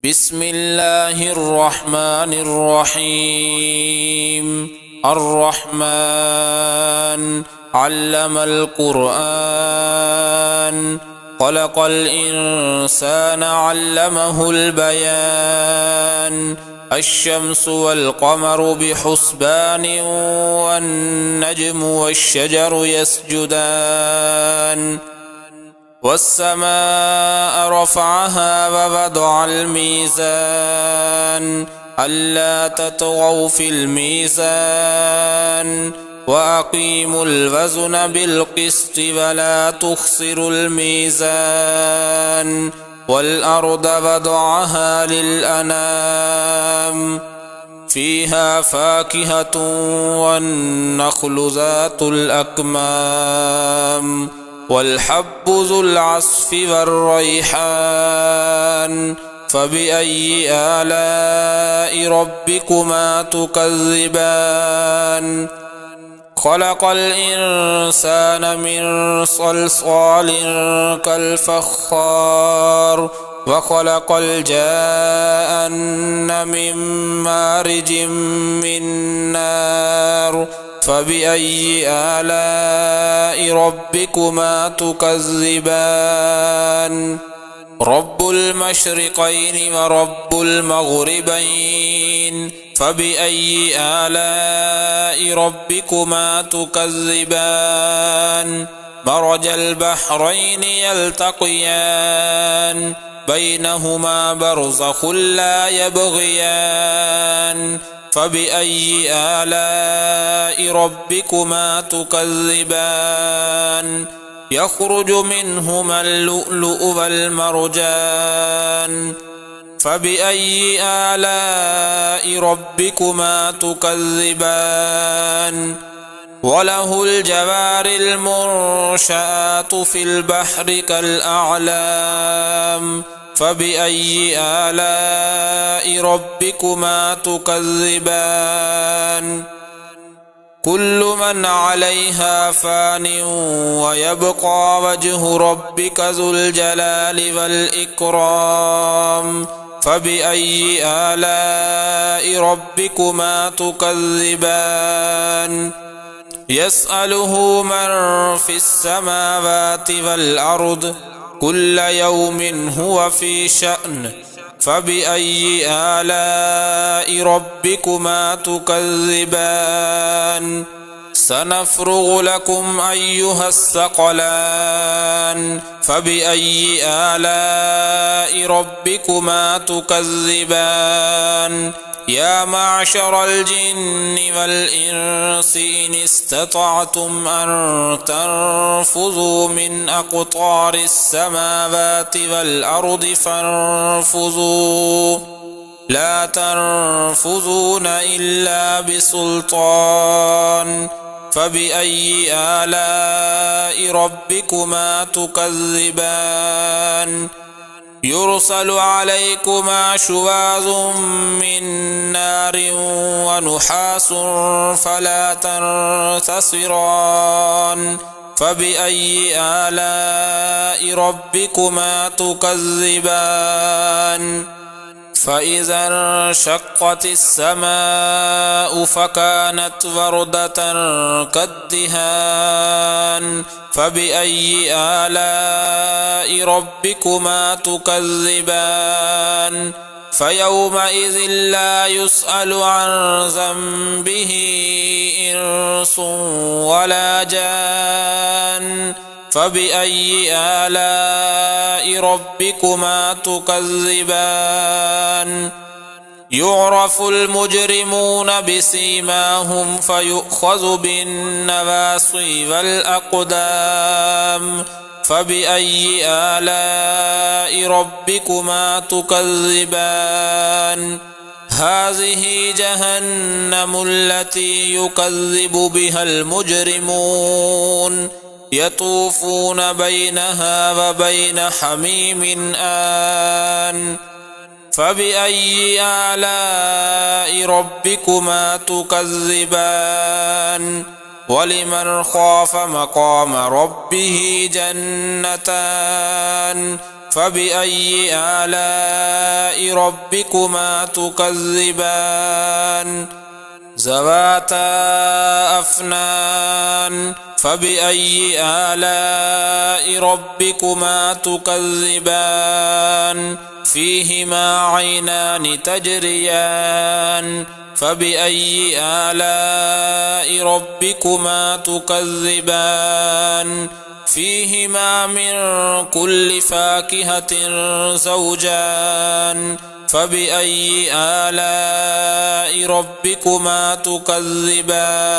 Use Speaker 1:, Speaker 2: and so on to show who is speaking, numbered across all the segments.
Speaker 1: بسم الله الرحمن الرحيم. الرحمن علم القرآن، خلق الإنسان علمه البيان. الشمس والقمر بحسبان، والنجم والشجر يسجدان. والسماء رفعها ووضع الميزان، ألا تطغوا في الميزان، وأقيموا الوزن بالقسط ولا تخسروا الميزان. والأرض وضعها للأنام، فيها فاكهة والنخل ذات الأكمام، والحب ذو العصف والريحان. فبأي آلاء ربكما تكذبان؟ خلق الإنسان من صلصال كالفخار، وخلق الجان من مارج من نار. فبأي آلاء ربكما تكذبان؟ رب المشرقين ورب المغربين، فبأي آلاء ربكما تكذبان؟ مرج البحرين يلتقيان، بينهما برزخ لا يبغيان. فبأي آلاء ربكما تكذبان؟ يخرج منهما اللؤلؤ والمرجان. فبأي آلاء ربكما تكذبان؟ وله الجوار المنشآت في البحر كالأعلام. فبأي آلاء ربكما تكذبان؟ كل من عليها فان، ويبقى وجه ربك ذو الجلال والإكرام. فبأي آلاء ربكما تكذبان؟ يسأله من في السماوات والأرض، كل يوم هو في شأن. فبأي آلاء ربكما تكذبان؟ سنفرغ لكم أيها الثقلان. فبأي آلاء ربكما تكذبان؟ يا معشر الجن والإنس إن استطعتم أن تنفذوا من أقطار السماوات والأرض فانفذوا، لا تنفذون إلا بسلطان. فبأي آلاء ربكما تكذبان؟ يرسل عليكما شواظ من نار ونحاس فلا تنتصران. فبأي آلاء ربكما تكذبان؟ فإذا انشقت السماء فكانت وردة كالدهان. فبأي آلاء ربكما تكذبان؟ فيومئذ لا يسأل عن ذنبه إنس ولا جان. فبأي آلاء ربكما تكذبان؟ يعرف المجرمون بسيماهم فيؤخذ بالنواصي والأقدام. فبأي آلاء ربكما تكذبان؟ هذه جهنم التي يكذب بها المجرمون، يطوفون بينها وبين حميم آن. فبأي آلاء ربكما تكذبان؟ ولمن خاف مقام ربه جنتان، فبأي آلاء ربكما تكذبان ذواتا أفنان فبأي آلاء ربكما تكذبان فيهما عينان تجريان فبأي آلاء ربكما تكذبان فيهما من كل فاكهة زوجان فبأي آلاء ربكما تكذبان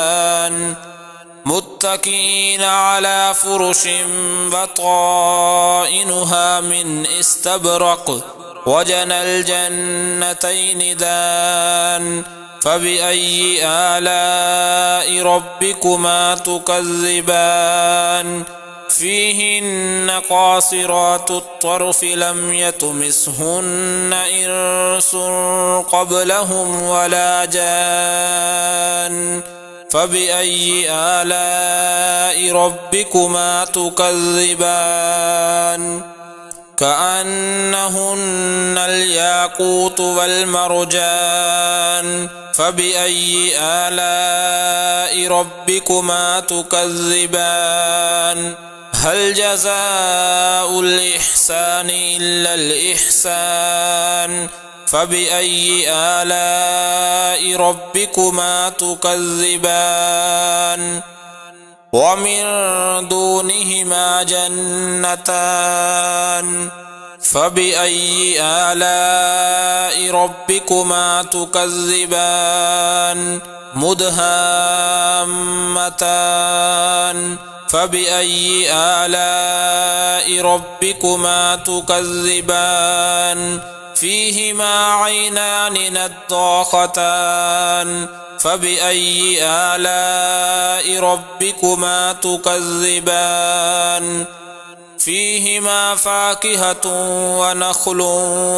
Speaker 1: متكئين على فرش بطائنها من استبرق وجنى الجنتين دان فبأي آلاء ربكما تكذبان فيهن قاصرات الطرف لم يطمثهن إنس قبلهم ولا جان فبأي آلاء ربكما تكذبان كأنهن الياقوت والمرجان فبأي آلاء ربكما تكذبان هل جزاء الإحسان إلا الإحسان فبأي آلاء ربكما تكذبان ومن دونهما جنتان فبأي آلاء ربكما تكذبان مدهامتان فبأي آلاء ربكما تكذبان فيهما عينان نضاختان فبأي آلاء ربكما تكذبان فيهما فاكهة ونخل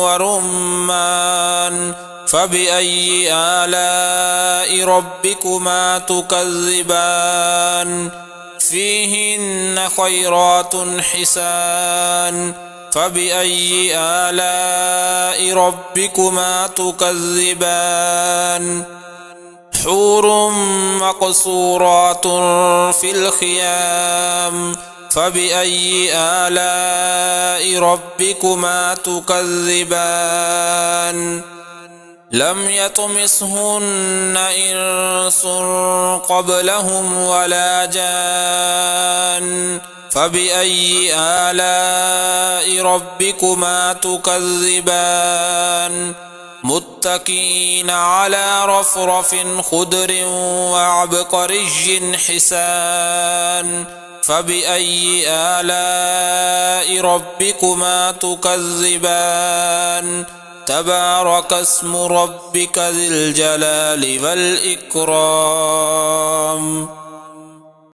Speaker 1: ورمان فبأي آلاء ربكما تكذبان فيهن خيرات حسان فبأي آلاء ربكما تكذبان حور مقصورات في الخيام فبأي آلاء ربكما تكذبان لم يطمثهن إنس قبلهم ولا جان فبأي آلاء ربكما تكذبان متكئين على رفرف خضر وعبقري حسان فبأي آلاء ربكما تكذبان تبارك اسم ربك ذي الجلال والإكرام